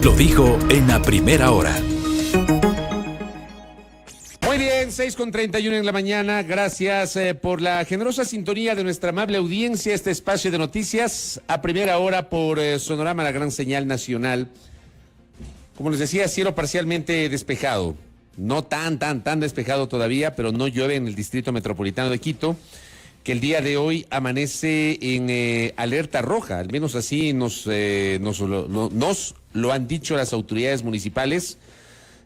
Lo dijo en la primera hora. Muy bien, 6:31 en la mañana. Gracias por la generosa sintonía de nuestra amable audiencia. Este espacio de noticias a primera hora por Sonorama, la gran señal nacional. Como les decía, cielo parcialmente despejado. No tan despejado todavía, pero no llueve en el distrito metropolitano de Quito, que el día de hoy amanece en alerta roja. Al menos así nos lo han dicho las autoridades municipales.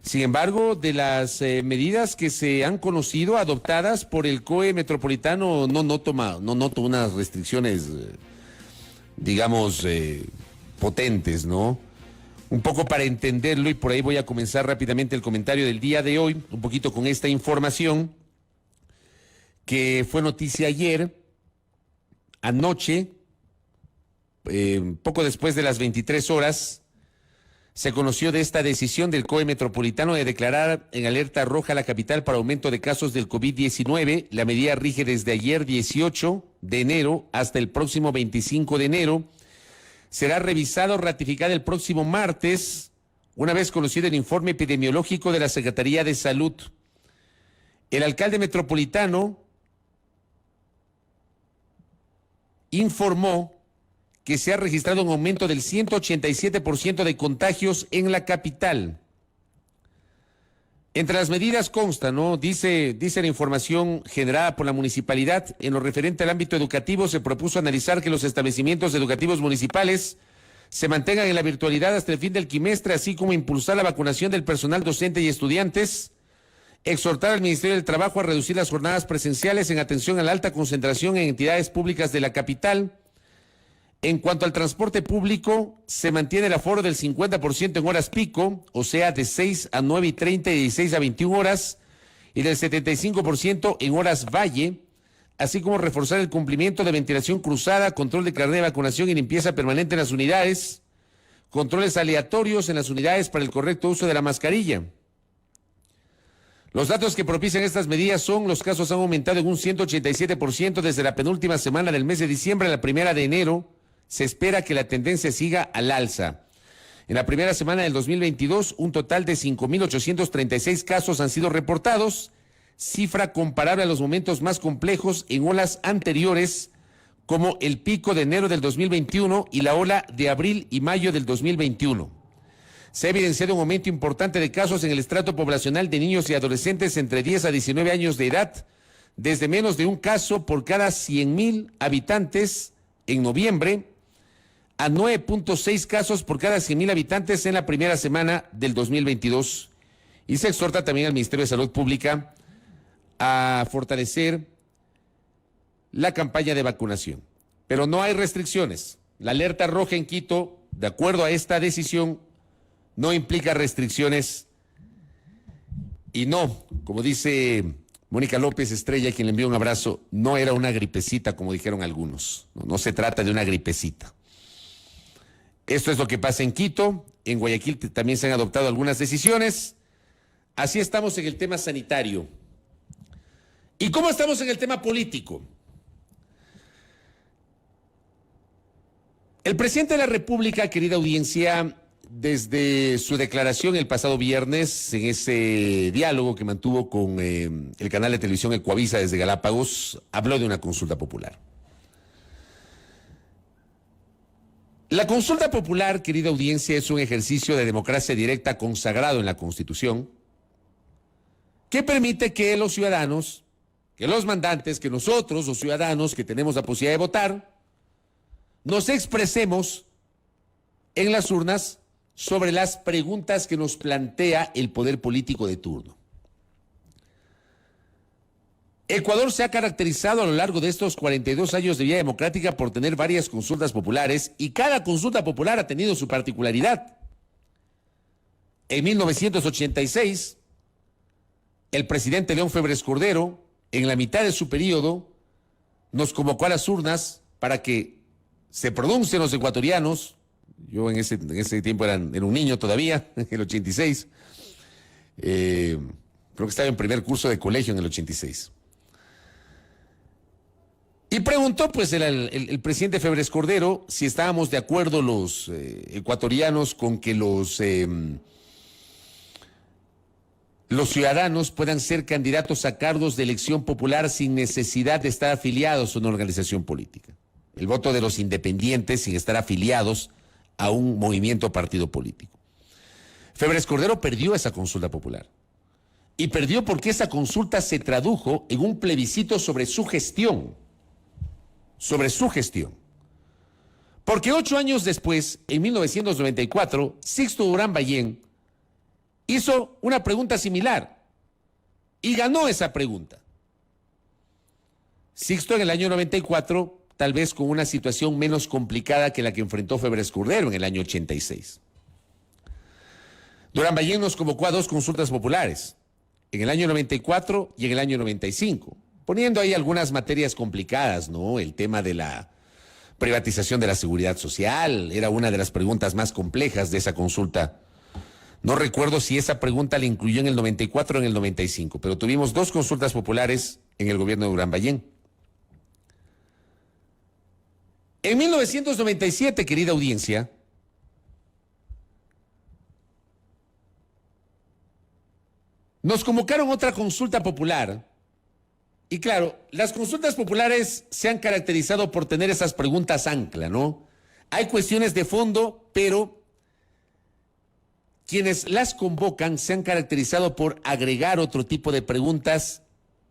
Sin embargo, de las medidas que se han conocido adoptadas por el COE metropolitano, no noto unas restricciones, digamos, potentes, ¿no? Un poco para entenderlo, y por ahí voy a comenzar rápidamente el comentario del día de hoy, un poquito con esta información que fue noticia ayer, anoche, poco después de las 23 horas, se conoció de esta decisión del COE metropolitano de declarar en alerta roja la capital para aumento de casos del COVID-19. La medida rige desde ayer 18 de enero hasta el próximo 25 de enero. Será revisado o ratificado el próximo martes, una vez conocido el informe epidemiológico de la Secretaría de Salud. El alcalde metropolitano informó que se ha registrado un aumento del 187% de contagios en la capital. Entre las medidas consta, ¿no? Dice la información generada por la municipalidad, en lo referente al ámbito educativo se propuso analizar que los establecimientos educativos municipales se mantengan en la virtualidad hasta el fin del quimestre, así como impulsar la vacunación del personal docente y estudiantes, exhortar al Ministerio del Trabajo a reducir las jornadas presenciales en atención a la alta concentración en entidades públicas de la capital. En cuanto al transporte público, se mantiene el aforo del 50% en horas pico, o sea, de 6 a 9:30 y de 16 a 21 horas, y del 75% en horas valle, así como reforzar el cumplimiento de ventilación cruzada, control de carnet de vacunación y limpieza permanente en las unidades, controles aleatorios en las unidades para el correcto uso de la mascarilla. Los datos que propician estas medidas son: los casos han aumentado en un 187% desde la penúltima semana del mes de diciembre a la primera de enero. Se espera que la tendencia siga al alza. En la primera semana del 2022, un total de 5.836 casos han sido reportados, cifra comparable a los momentos más complejos en olas anteriores, como el pico de enero del 2021 y la ola de abril y mayo del 2021. Se ha evidenciado un aumento importante de casos en el estrato poblacional de niños y adolescentes entre 10 a 19 años de edad, desde menos de un caso por cada 100.000 habitantes en noviembre, a 9.6 casos por cada 100.000 habitantes en la primera semana del 2022. Y se exhorta también al Ministerio de Salud Pública a fortalecer la campaña de vacunación. Pero no hay restricciones. La alerta roja en Quito, de acuerdo a esta decisión, no implica restricciones. Y no, como dice Mónica López Estrella, quien le envió un abrazo, no era una gripecita, como dijeron algunos. No se trata de una gripecita. Esto es lo que pasa en Quito. En Guayaquil también se han adoptado algunas decisiones. Así estamos en el tema sanitario. ¿Y cómo estamos en el tema político? El presidente de la República, querida audiencia, desde su declaración el pasado viernes, en ese diálogo que mantuvo con el canal de televisión Ecuavisa desde Galápagos, habló de una consulta popular. La consulta popular, querida audiencia, es un ejercicio de democracia directa consagrado en la Constitución, que permite que los ciudadanos, que los mandantes, que nosotros, los ciudadanos que tenemos la posibilidad de votar, nos expresemos en las urnas sobre las preguntas que nos plantea el poder político de turno. Ecuador se ha caracterizado a lo largo de estos 42 años de vida democrática por tener varias consultas populares, y cada consulta popular ha tenido su particularidad. En 1986, el presidente León Febres Cordero, en la mitad de su periodo, nos convocó a las urnas para que se pronuncien los ecuatorianos. Yo en ese tiempo era un niño todavía, en el 86. Creo que estaba en primer curso de colegio en el 86. Y Y preguntó pues el presidente Febres Cordero si estábamos de acuerdo los ecuatorianos con que los ciudadanos puedan ser candidatos a cargos de elección popular sin necesidad de estar afiliados a una organización política. El voto de los independientes sin estar afiliados a un movimiento o partido político. Febres Cordero perdió esa consulta popular. Y perdió porque esa consulta se tradujo en un plebiscito sobre su gestión. Sobre su gestión. Porque 8 años después, en 1994, Sixto Durán Ballén hizo una pregunta similar y ganó esa pregunta. Sixto en el año 94, tal vez con una situación menos complicada que la que enfrentó Febres Cordero en el año 86. Durán Ballén nos convocó a 2 consultas populares, en el año 94 y en el año 95, poniendo ahí algunas materias complicadas, ¿no? El tema de la privatización de la seguridad social era una de las preguntas más complejas de esa consulta. No recuerdo si esa pregunta la incluyó en el 94 o en el 95, pero tuvimos 2 consultas populares en el gobierno de Durán Ballén. En 1997, querida audiencia, nos convocaron otra consulta popular. Y claro, las consultas populares se han caracterizado por tener esas preguntas ancla, ¿no? Hay cuestiones de fondo, pero quienes las convocan se han caracterizado por agregar otro tipo de preguntas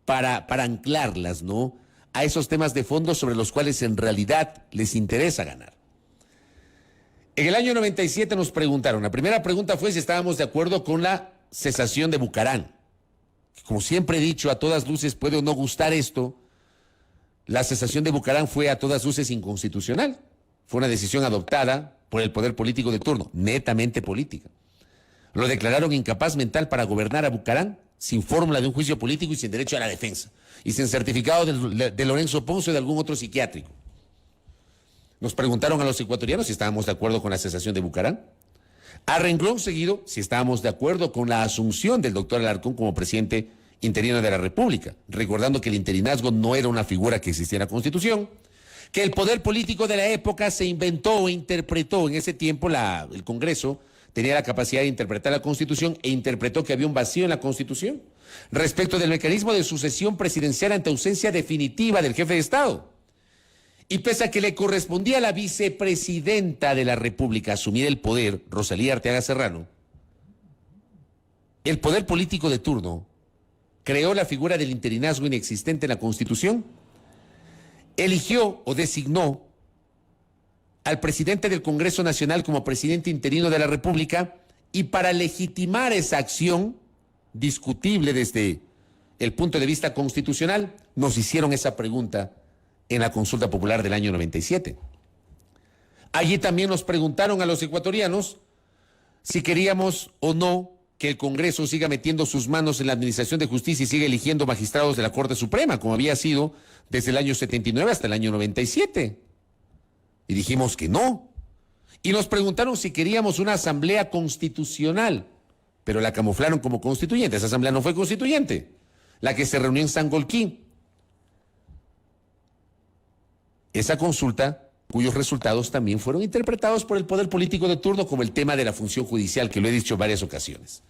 para anclarlas, ¿no? A esos temas de fondo sobre los cuales en realidad les interesa ganar. En el año 97 nos preguntaron, la primera pregunta fue si estábamos de acuerdo con la cesación de Bucarán. Como siempre he dicho, a todas luces puede o no gustar esto, la cesación de Bucarán fue a todas luces inconstitucional. Fue una decisión adoptada por el poder político de turno, netamente política. Lo declararon incapaz mental para gobernar a Bucarán, sin fórmula de un juicio político y sin derecho a la defensa, y sin certificado de Lorenzo Ponce o de algún otro psiquiátrico. Nos preguntaron a los ecuatorianos si estábamos de acuerdo con la cesación de Bucarán. A renglón seguido, si estábamos de acuerdo con la asunción del doctor Alarcón como presidente interino de la República, recordando que el interinazgo no era una figura que existía en la Constitución, que el poder político de la época se inventó e interpretó en ese tiempo, el Congreso tenía la capacidad de interpretar la Constitución e interpretó que había un vacío en la Constitución respecto del mecanismo de sucesión presidencial ante ausencia definitiva del jefe de Estado. Y pese a que le correspondía a la vicepresidenta de la República asumir el poder, Rosalía Arteaga Serrano, el poder político de turno creó la figura del interinazgo inexistente en la Constitución, eligió o designó al presidente del Congreso Nacional como presidente interino de la República y para legitimar esa acción, discutible desde el punto de vista constitucional, nos hicieron esa pregunta en la consulta popular del año 97. Allí también nos preguntaron a los ecuatorianos si queríamos o no que el Congreso siga metiendo sus manos en la administración de justicia y siga eligiendo magistrados de la Corte Suprema, como había sido desde el año 79 hasta el año 97. Y dijimos que no. Y nos preguntaron si queríamos una asamblea constitucional, pero la camuflaron como constituyente. Esa asamblea no fue constituyente, la que se reunió en Sangolquí. Esa consulta, cuyos resultados también fueron interpretados por el poder político de turno como el tema de la función judicial, que lo he dicho en varias ocasiones.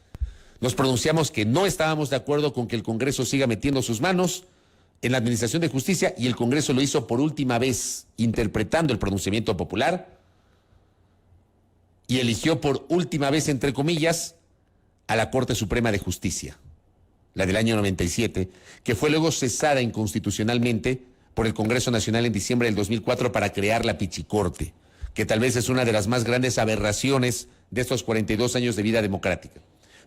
Nos pronunciamos que no estábamos de acuerdo con que el Congreso siga metiendo sus manos en la administración de justicia, y el Congreso lo hizo por última vez, interpretando el pronunciamiento popular, y eligió por última vez, entre comillas, a la Corte Suprema de Justicia, la del año 97, que fue luego cesada inconstitucionalmente por el Congreso Nacional en diciembre del 2004 para crear la Pichicorte, que tal vez es una de las más grandes aberraciones de estos 42 años de vida democrática.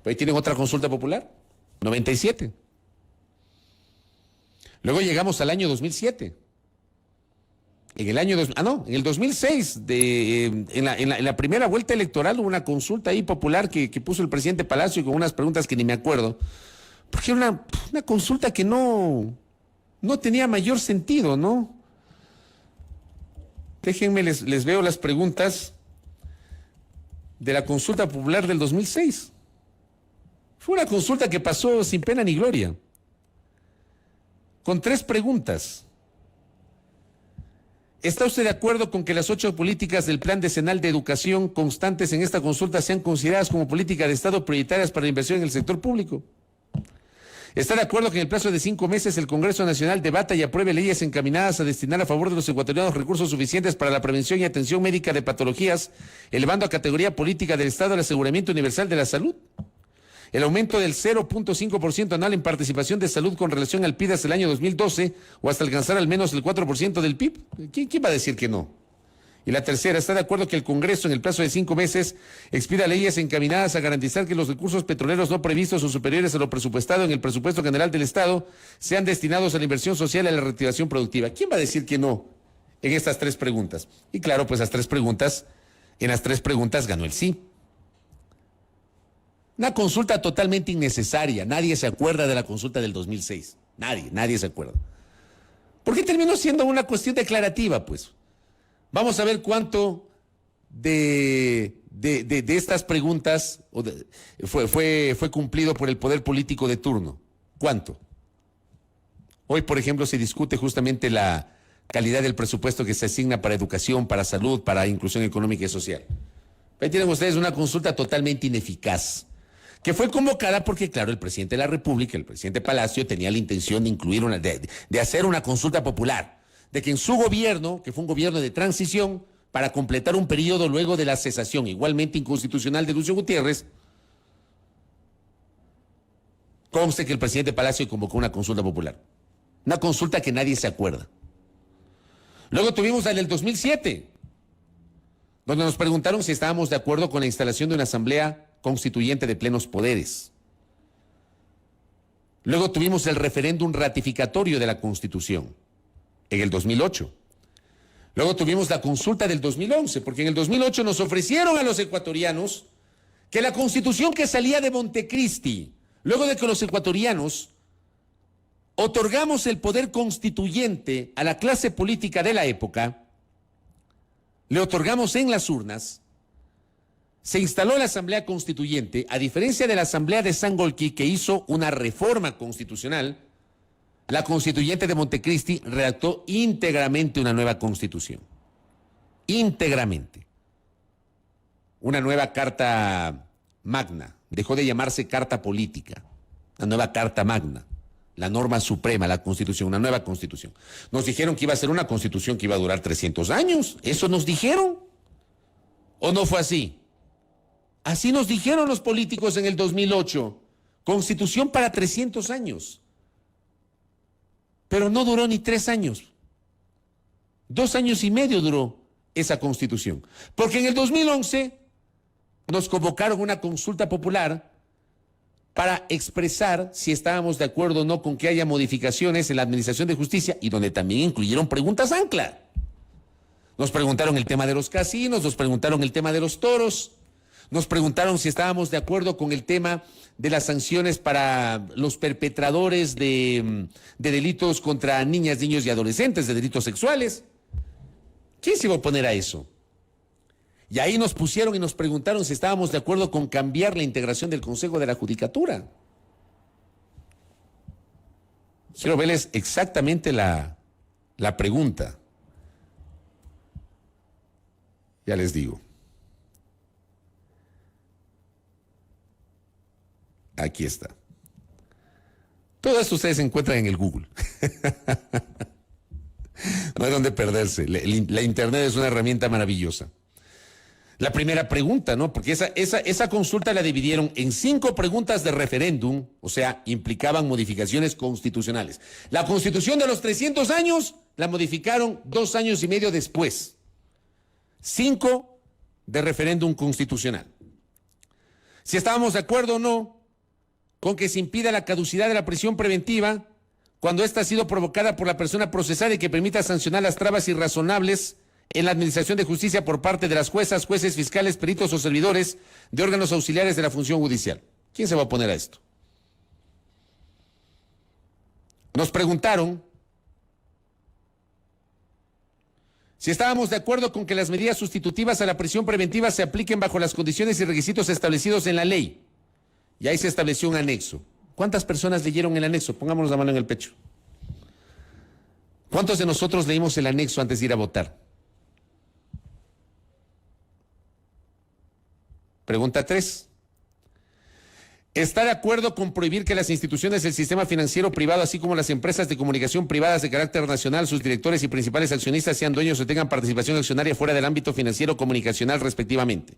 Pero ahí tienen otra consulta popular, 97. Luego llegamos al año 2007. En el 2006, en la primera vuelta electoral hubo una consulta ahí popular que puso el presidente Palacio con unas preguntas que ni me acuerdo, porque era una consulta que no tenía mayor sentido, ¿no? Déjenme, les veo las preguntas de la consulta popular del 2006. Fue una consulta que pasó sin pena ni gloria, con 3 preguntas. ¿Está usted de acuerdo con que las 8 políticas del Plan Decenal de Educación constantes en esta consulta sean consideradas como políticas de Estado prioritarias para la inversión en el sector público? ¿Está de acuerdo que en el plazo de 5 meses el Congreso Nacional debata y apruebe leyes encaminadas a destinar a favor de los ecuatorianos recursos suficientes para la prevención y atención médica de patologías, elevando a categoría política del Estado el aseguramiento universal de la salud? El aumento del 0.5% anual en participación de salud con relación al PIB hasta el año 2012 o hasta alcanzar al menos el 4% del PIB. ¿Quién va a decir que no? Y la tercera, ¿está de acuerdo que el Congreso en el plazo de 5 meses expida leyes encaminadas a garantizar que los recursos petroleros no previstos o superiores a lo presupuestado en el presupuesto general del Estado sean destinados a la inversión social y a la reactivación productiva? ¿Quién va a decir que no en estas 3 preguntas? Y claro, pues en las tres preguntas ganó el sí. Una consulta totalmente innecesaria. Nadie se acuerda de la consulta del 2006. Nadie se acuerda. ¿Por qué terminó siendo una cuestión declarativa, pues? Vamos a ver cuánto de estas preguntas fue cumplido por el poder político de turno. ¿Cuánto? Hoy, por ejemplo, se discute justamente la calidad del presupuesto que se asigna para educación, para salud, para inclusión económica y social. Ahí tienen ustedes una consulta totalmente ineficaz, que fue convocada porque, claro, el presidente de la República, el presidente Palacio, tenía la intención de incluir de hacer una consulta popular, de que en su gobierno, que fue un gobierno de transición, para completar un periodo luego de la cesación, igualmente inconstitucional, de Lucio Gutiérrez, conste que el presidente Palacio convocó una consulta popular. Una consulta que nadie se acuerda. Luego tuvimos la del 2007, donde nos preguntaron si estábamos de acuerdo con la instalación de una asamblea constituyente de plenos poderes. Luego tuvimos el referéndum ratificatorio de la Constitución en el 2008. Luego tuvimos la consulta del 2011, porque en el 2008 nos ofrecieron a los ecuatorianos que la Constitución que salía de Montecristi, luego de que los ecuatorianos otorgamos el poder constituyente a la clase política de la época, le otorgamos en las urnas, se instaló la Asamblea Constituyente, a diferencia de la Asamblea de Sangolquí, que hizo una reforma constitucional. La Constituyente de Montecristi redactó íntegramente una nueva Constitución. Íntegramente. Una nueva Carta Magna. Dejó de llamarse Carta Política. La nueva Carta Magna. La norma suprema, la Constitución, una nueva Constitución. Nos dijeron que iba a ser una Constitución que iba a durar 300 años. ¿Eso nos dijeron? ¿O no fue así? Así nos dijeron los políticos en el 2008. Constitución para 300 años. Pero no duró ni 3 años. 2 años y medio duró esa Constitución. Porque en el 2011 nos convocaron una consulta popular para expresar si estábamos de acuerdo o no con que haya modificaciones en la Administración de Justicia, y donde también incluyeron preguntas ancla. Nos preguntaron el tema de los casinos, nos preguntaron el tema de los toros, nos preguntaron si estábamos de acuerdo con el tema de las sanciones para los perpetradores de delitos contra niñas, niños y adolescentes, de delitos sexuales. ¿Quién se iba a oponer a eso? Y ahí nos pusieron y nos preguntaron si estábamos de acuerdo con cambiar la integración del Consejo de la Judicatura. Quiero verles exactamente la pregunta. Ya les digo. Aquí está. Todo esto ustedes encuentran en el Google. No hay donde perderse. La Internet es una herramienta maravillosa. La primera pregunta, ¿no? Porque esa consulta la dividieron en 5 preguntas de referéndum, o sea, implicaban modificaciones constitucionales. La Constitución de los 300 años la modificaron 2 años y medio después. 5 de referéndum constitucional. Si estábamos de acuerdo o no con que se impida la caducidad de la prisión preventiva cuando ésta ha sido provocada por la persona procesada y que permita sancionar las trabas irrazonables en la administración de justicia por parte de las juezas, jueces, fiscales, peritos o servidores de órganos auxiliares de la función judicial. ¿Quién se va a oponer a esto? Nos preguntaron si estábamos de acuerdo con que las medidas sustitutivas a la prisión preventiva se apliquen bajo las condiciones y requisitos establecidos en la ley. Y ahí se estableció un anexo. ¿Cuántas personas leyeron el anexo? Pongámonos la mano en el pecho. ¿Cuántos de nosotros leímos el anexo antes de ir a votar? Pregunta 3. ¿Está de acuerdo con prohibir que las instituciones del sistema financiero privado, así como las empresas de comunicación privadas de carácter nacional, sus directores y principales accionistas sean dueños o tengan participación accionaria fuera del ámbito financiero comunicacional respectivamente?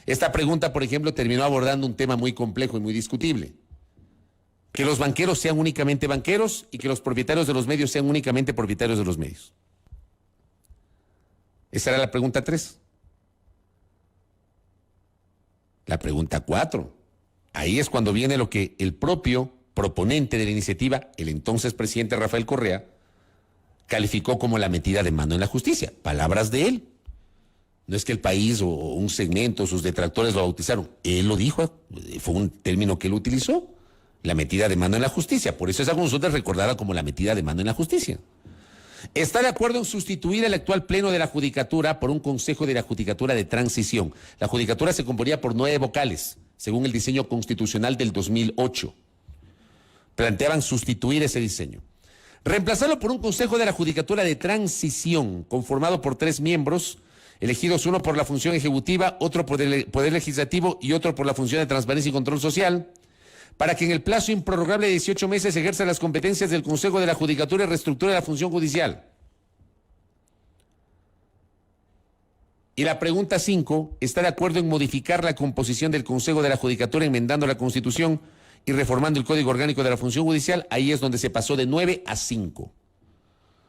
Esta pregunta, por ejemplo, terminó abordando un tema muy complejo y muy discutible. Que los banqueros sean únicamente banqueros y que los propietarios de los medios sean únicamente propietarios de los medios. Esa era la pregunta 3. La pregunta 4. Ahí es cuando viene lo que el propio proponente de la iniciativa, el entonces presidente Rafael Correa, calificó como la metida de mano en la justicia. Palabras de él. No es que el país o un segmento, sus detractores lo bautizaron. Él lo dijo, fue un término que él utilizó, la metida de mano en la justicia. Por eso esa consulta es recordada como la metida de mano en la justicia. ¿Está de acuerdo en sustituir el actual pleno de la Judicatura por un consejo de la Judicatura de transición? La Judicatura se componía por 9 vocales, según el diseño constitucional del 2008. Planteaban sustituir ese diseño. Reemplazarlo por un consejo de la Judicatura de transición, conformado por 3 miembros, elegidos uno por la función ejecutiva, otro por el Poder Legislativo y otro por la función de transparencia y control social, para que en el plazo improrrogable de 18 meses ejerza las competencias del Consejo de la Judicatura y reestructure la función judicial. Y la pregunta 5, ¿está de acuerdo en modificar la composición del Consejo de la Judicatura enmendando la Constitución y reformando el Código Orgánico de la Función Judicial? Ahí es donde se pasó de 9 a 5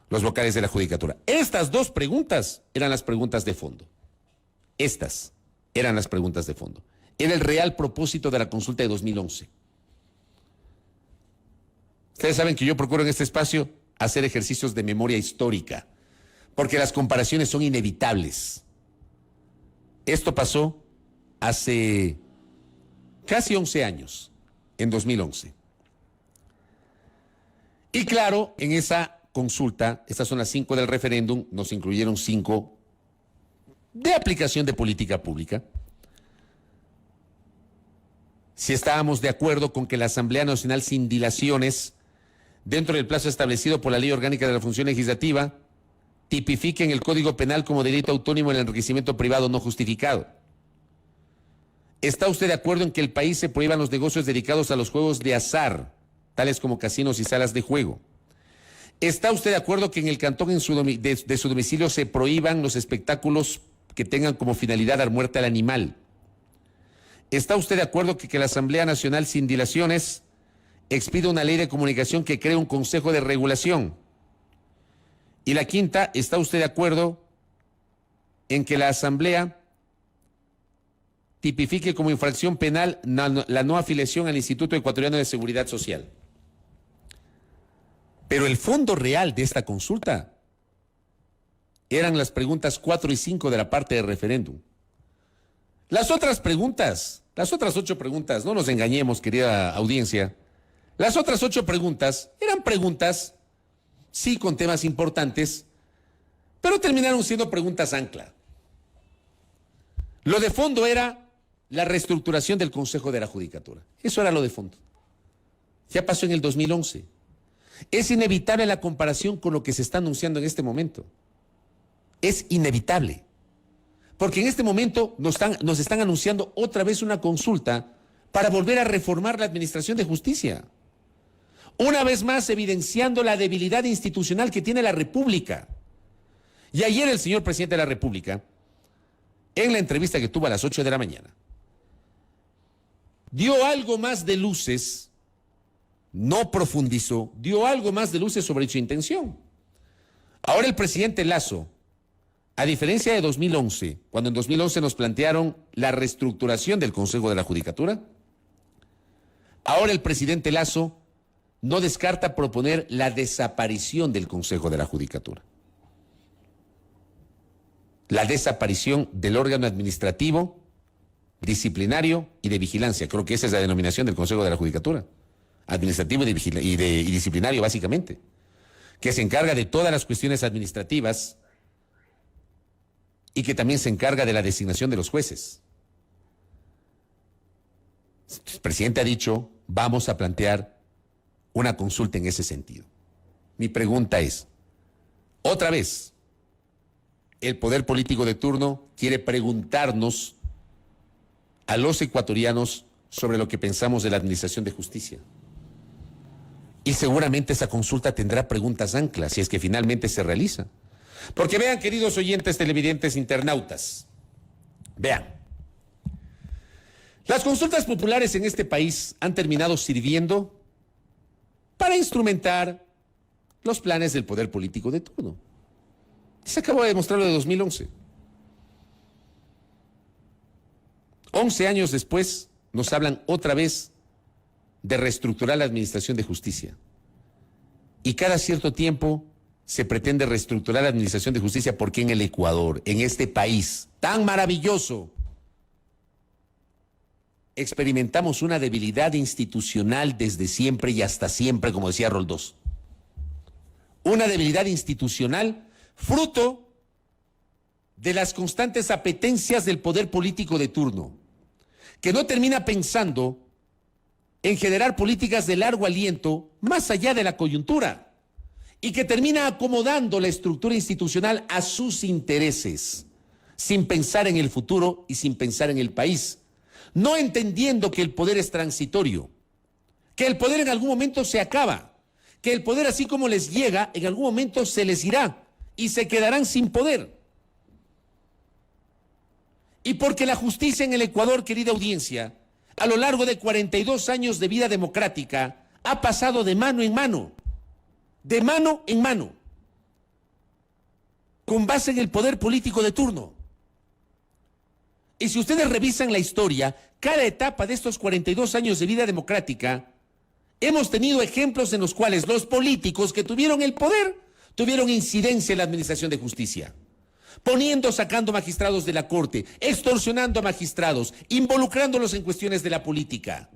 los vocales de la Judicatura. Estas 2 preguntas eran las preguntas de fondo. Estas eran las preguntas de fondo. Era el real propósito de la consulta de 2011. Ustedes saben que yo procuro en este espacio hacer ejercicios de memoria histórica, porque las comparaciones son inevitables. Esto pasó hace casi 11 años, en 2011. Y claro, en esa consulta, estas son las 5 del referéndum, nos incluyeron 5 de aplicación de política pública. Si estábamos de acuerdo con que la Asamblea Nacional, sin dilaciones, dentro del plazo establecido por la Ley Orgánica de la Función Legislativa, tipifique en el Código Penal como delito autónomo el enriquecimiento privado no justificado. ¿Está usted de acuerdo en que el país se prohíban los negocios dedicados a los juegos de azar, tales como casinos y salas de juego? ¿Está usted de acuerdo que en el cantón de su domicilio se prohíban los espectáculos que tengan como finalidad dar muerte al animal? ¿Está usted de acuerdo que la Asamblea Nacional, sin dilaciones, expida una ley de comunicación que cree un consejo de regulación? Y la 5, ¿está usted de acuerdo en que la Asamblea tipifique como infracción penal la no afiliación al Instituto Ecuatoriano de Seguridad Social? Pero el fondo real de esta consulta eran las preguntas 4 y 5 de la parte de referéndum. Las otras preguntas, las otras 8 preguntas, no nos engañemos, querida audiencia, las otras 8 preguntas eran preguntas, sí, con temas importantes, pero terminaron siendo preguntas ancla. Lo de fondo era la reestructuración del Consejo de la Judicatura. Eso era lo de fondo. Ya pasó en el 2011. Es inevitable la comparación con lo que se está anunciando en este momento. Es inevitable. Porque en este momento nos están anunciando otra vez una consulta para volver a reformar la administración de justicia. Una vez más evidenciando la debilidad institucional que tiene la República. Y ayer el señor presidente de la República, en la entrevista que tuvo a las 8 de la mañana, dio algo más de luces, no profundizó, dio algo más de luces sobre su intención. Ahora el presidente Lasso, a diferencia de 2011, cuando en 2011 nos plantearon la reestructuración del Consejo de la Judicatura, ahora el presidente Lasso no descarta proponer la desaparición del Consejo de la Judicatura. La desaparición del órgano administrativo, disciplinario y de vigilancia. Creo que esa es la denominación del Consejo de la Judicatura. Administrativo y disciplinario, básicamente. Que se encarga de todas las cuestiones administrativas y que también se encarga de la designación de los jueces. El presidente ha dicho, vamos a plantear una consulta en ese sentido. Mi pregunta es, Otra vez, el poder político de turno quiere preguntarnos a los ecuatorianos sobre lo que pensamos de la administración de justicia. Y seguramente esa consulta tendrá preguntas anclas si es que finalmente se realiza. Porque vean, queridos oyentes, televidentes, internautas, vean, las consultas populares en este país han terminado sirviendo para instrumentar los planes del poder político de turno. Se acabó de demostrar lo de 2011. 11 años después nos hablan otra vez de reestructurar la administración de justicia. Y cada cierto tiempo se pretende reestructurar la administración de justicia porque en el Ecuador, en este país tan maravilloso, experimentamos una debilidad institucional desde siempre y hasta siempre, como decía Roldós. Una debilidad institucional fruto de las constantes apetencias del poder político de turno, que no termina pensando en generar políticas de largo aliento más allá de la coyuntura y que termina acomodando la estructura institucional a sus intereses, sin pensar en el futuro y sin pensar en el país, no entendiendo que el poder es transitorio, que el poder en algún momento se acaba, que el poder así como les llega, en algún momento se les irá y se quedarán sin poder. Y porque la justicia en el Ecuador, querida audiencia, a lo largo de 42 años de vida democrática, ha pasado de mano en mano, con base en el poder político de turno. Y si ustedes revisan la historia, cada etapa de estos 42 años de vida democrática, hemos tenido ejemplos en los cuales los políticos que tuvieron el poder tuvieron incidencia en la administración de justicia, sacando magistrados de la corte, extorsionando a magistrados, involucrándolos en cuestiones de la política,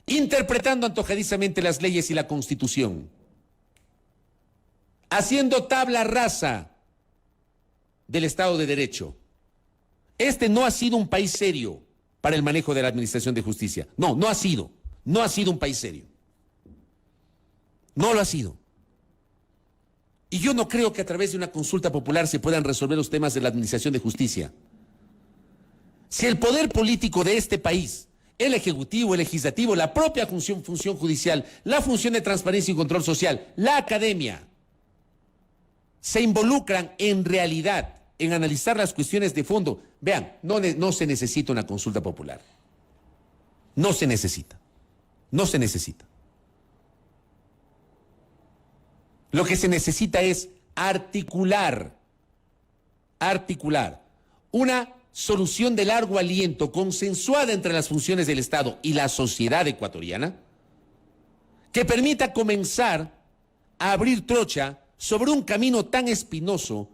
interpretando antojadizamente las leyes y la Constitución, haciendo tabla rasa del Estado de Derecho. Este no ha sido un país serio para el manejo de la administración de justicia. No ha sido un país serio. No lo ha sido. Y yo no creo que a través de una consulta popular se puedan resolver los temas de la administración de justicia. Si el poder político de este país, el ejecutivo, el legislativo, la propia función judicial, la función de transparencia y control social, la academia, se involucran en realidad en analizar las cuestiones de fondo, vean, no se necesita una consulta popular. No se necesita. Lo que se necesita es articular una solución de largo aliento consensuada entre las funciones del Estado y la sociedad ecuatoriana que permita comenzar a abrir trocha sobre un camino tan espinoso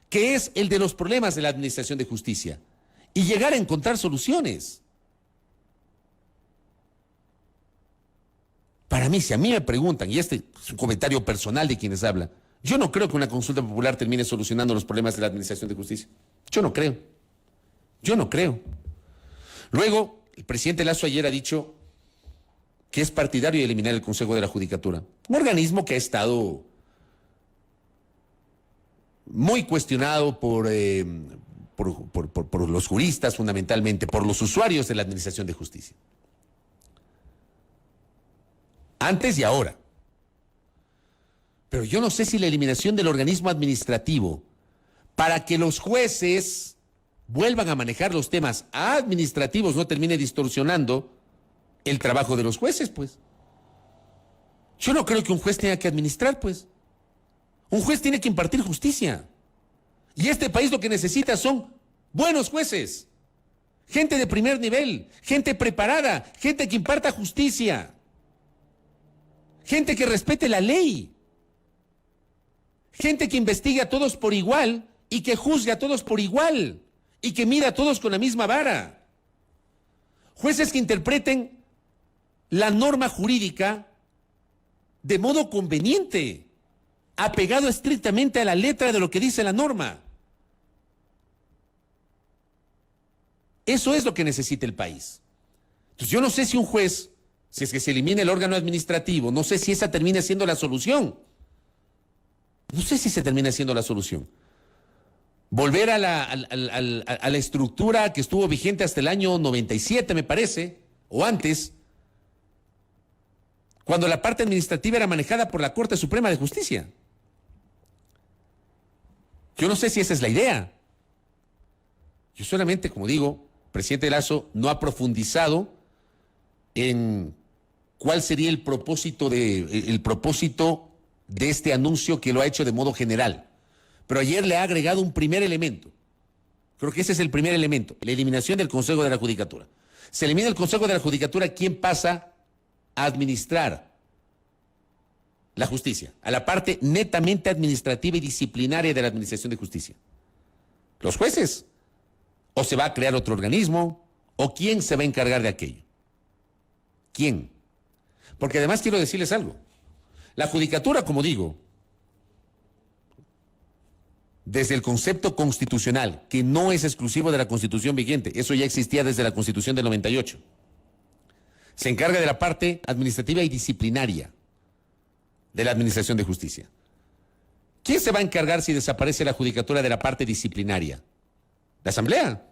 que es el de los problemas de la administración de justicia y llegar a encontrar soluciones. Para mí, si a mí me preguntan, y este es un comentario personal de quienes hablan, yo no creo que una consulta popular termine solucionando los problemas de la administración de justicia. Yo no creo. Luego, el presidente Lasso ayer ha dicho que es partidario de eliminar el Consejo de la Judicatura, un organismo que ha estado muy cuestionado por los juristas, fundamentalmente, por los usuarios de la administración de justicia. Antes y ahora. Pero yo no sé si la eliminación del organismo administrativo para que los jueces vuelvan a manejar los temas administrativos no termine distorsionando el trabajo de los jueces, pues. Yo no creo que un juez tenga que administrar, pues. Un juez tiene que impartir justicia. Y este país lo que necesita son buenos jueces, gente de primer nivel, gente preparada, gente que imparta justicia, gente que respete la ley, gente que investigue a todos por igual y que juzgue a todos por igual y que mida a todos con la misma vara. Jueces que interpreten la norma jurídica de modo conveniente, apegado estrictamente a la letra de lo que dice la norma. Eso es lo que necesita el país. Entonces yo no sé si un juez, si es que se elimina el órgano administrativo, no sé si esa termina siendo la solución. No sé si se termina siendo la solución. Volver a la estructura que estuvo vigente hasta el año 97, me parece, o antes, cuando la parte administrativa era manejada por la Corte Suprema de Justicia. Yo no sé si esa es la idea. Yo solamente, como digo, presidente Lasso no ha profundizado en cuál sería el propósito de este anuncio, que lo ha hecho de modo general. Pero ayer le ha agregado un primer elemento. Creo que ese es el primer elemento, la eliminación del Consejo de la Judicatura. Se elimina el Consejo de la Judicatura, ¿quién pasa a administrar la justicia? A la parte netamente administrativa y disciplinaria de la Administración de Justicia. ¿Los jueces? ¿O se va a crear otro organismo? ¿O quién se va a encargar de aquello? ¿Quién? Porque además quiero decirles algo. La Judicatura, como digo, desde el concepto constitucional, que no es exclusivo de la Constitución vigente, eso ya existía desde la Constitución del 98, se encarga de la parte administrativa y disciplinaria de la Administración de Justicia. ¿Quién se va a encargar si desaparece la Judicatura de la parte disciplinaria? ¿La Asamblea?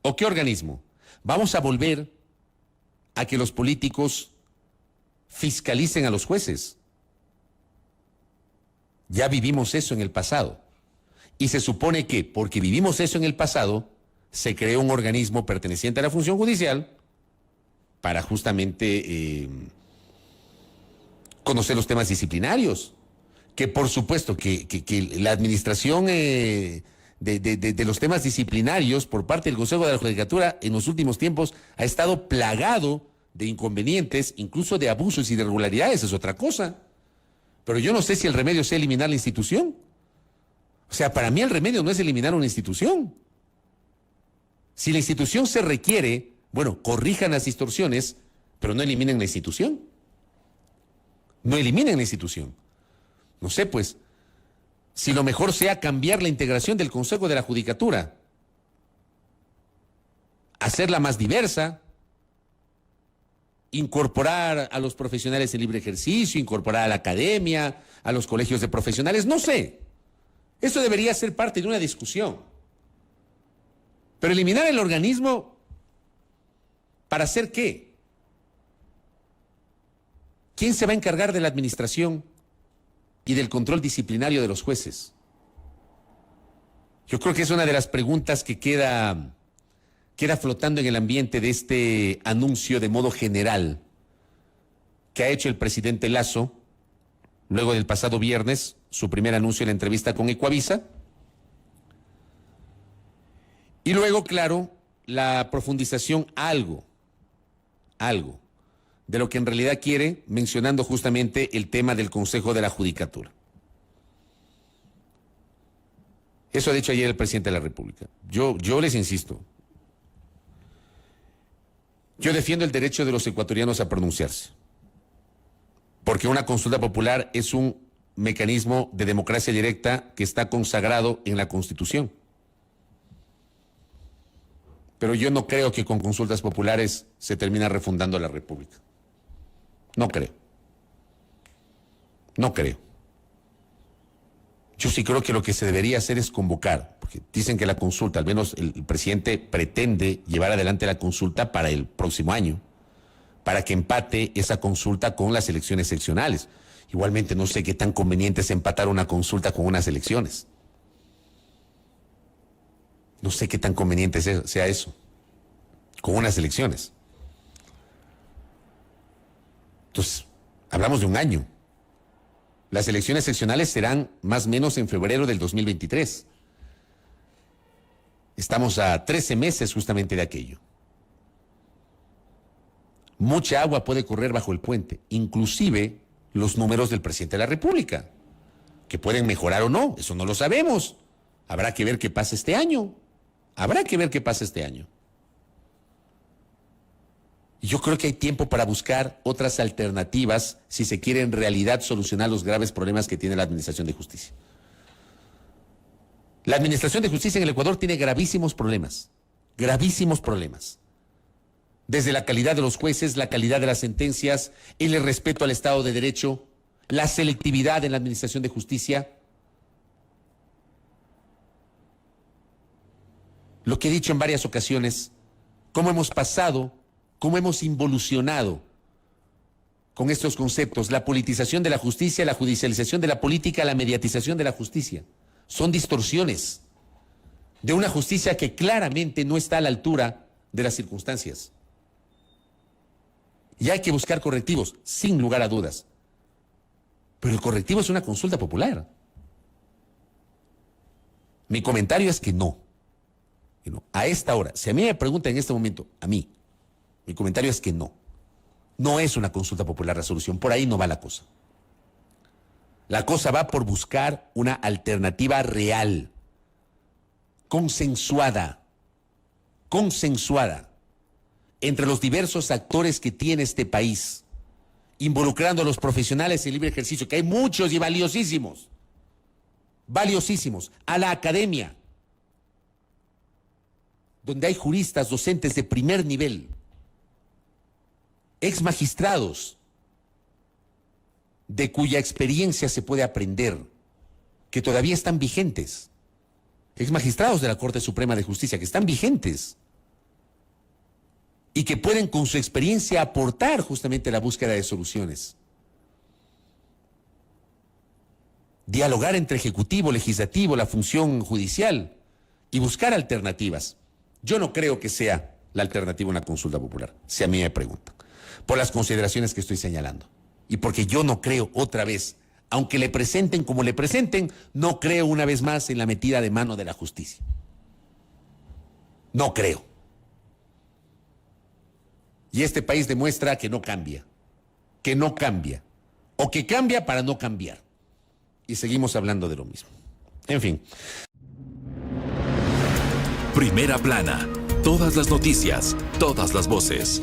¿O qué organismo? Vamos a volver a que los políticos fiscalicen a los jueces. Ya vivimos eso en el pasado. Y se supone que, porque vivimos eso en el pasado, se creó un organismo perteneciente a la función judicial para justamente conocer los temas disciplinarios. Que por supuesto que la administración de los temas disciplinarios por parte del Consejo de la Judicatura en los últimos tiempos ha estado plagado de inconvenientes, incluso de abusos y de irregularidades, es otra cosa. Pero yo no sé si el remedio sea eliminar la institución. O sea, para mí el remedio no es eliminar una institución. Si la institución se requiere, bueno, corrijan las distorsiones, pero no eliminen la institución. No eliminen la institución. No sé, pues, si lo mejor sea cambiar la integración del Consejo de la Judicatura, hacerla más diversa, incorporar a los profesionales en libre ejercicio, incorporar a la academia, a los colegios de profesionales, no sé. Eso debería ser parte de una discusión. Pero eliminar el organismo, ¿para hacer qué? ¿Quién se va a encargar de la administración y del control disciplinario de los jueces? Yo creo que es una de las preguntas que queda flotando en el ambiente de este anuncio de modo general que ha hecho el presidente Lasso luego del pasado viernes, su primer anuncio en la entrevista con Ecuavisa. Y luego, claro, la profundización algo de lo que en realidad quiere, mencionando justamente el tema del Consejo de la Judicatura. Eso ha dicho ayer el presidente de la República. Yo les insisto, yo defiendo el derecho de los ecuatorianos a pronunciarse, porque una consulta popular es un mecanismo de democracia directa que está consagrado en la Constitución. Pero yo no creo que con consultas populares se termine refundando la República. No creo. No creo. Yo sí creo que lo que se debería hacer es convocar, porque dicen que la consulta, al menos el presidente pretende llevar adelante la consulta para el próximo año, para que empate esa consulta con las elecciones seccionales. Igualmente no sé qué tan conveniente es empatar una consulta con unas elecciones. No sé qué tan conveniente sea eso, con unas elecciones. Entonces, hablamos de un año. Las elecciones seccionales serán más o menos en febrero del 2023. Estamos a 13 meses justamente de aquello. Mucha agua puede correr bajo el puente, inclusive los números del presidente de la República, que pueden mejorar o no, eso no lo sabemos. Habrá que ver qué pasa este año. Y yo creo que hay tiempo para buscar otras alternativas si se quiere en realidad solucionar los graves problemas que tiene la Administración de Justicia. La Administración de Justicia en el Ecuador tiene gravísimos problemas. Desde la calidad de los jueces, la calidad de las sentencias, el respeto al Estado de Derecho, la selectividad en la Administración de Justicia. lo que he dicho en varias ocasiones, cómo hemos pasado, cómo hemos involucionado con estos conceptos, la politización de la justicia, la judicialización de la política, la mediatización de la justicia. Son distorsiones de una justicia que claramente no está a la altura de las circunstancias. Y hay que buscar correctivos, sin lugar a dudas. Pero el correctivo es una consulta popular. Mi comentario es que no. A esta hora, si a mí me preguntan en este momento, a mí, mi comentario es que no. No es una consulta popular resolución, por ahí no va la cosa. La cosa va por buscar una alternativa real, consensuada entre los diversos actores que tiene este país, involucrando a los profesionales en libre ejercicio, que hay muchos y valiosísimos, a la academia, donde hay juristas, docentes de primer nivel, ex magistrados, de cuya experiencia se puede aprender, que todavía están vigentes, ex magistrados de la Corte Suprema de Justicia, que están vigentes, y que pueden con su experiencia aportar justamente la búsqueda de soluciones. Dialogar entre ejecutivo, legislativo, la función judicial y buscar alternativas. Yo no creo que sea la alternativa una consulta popular, si a mí me preguntan, por las consideraciones que estoy señalando. Y porque yo no creo otra vez, aunque le presenten como le presenten, no creo una vez más en la metida de mano de la justicia. No creo. Y este país demuestra que no cambia, o que cambia para no cambiar. Y seguimos hablando de lo mismo. En fin. Primera plana. Todas las noticias, todas las voces.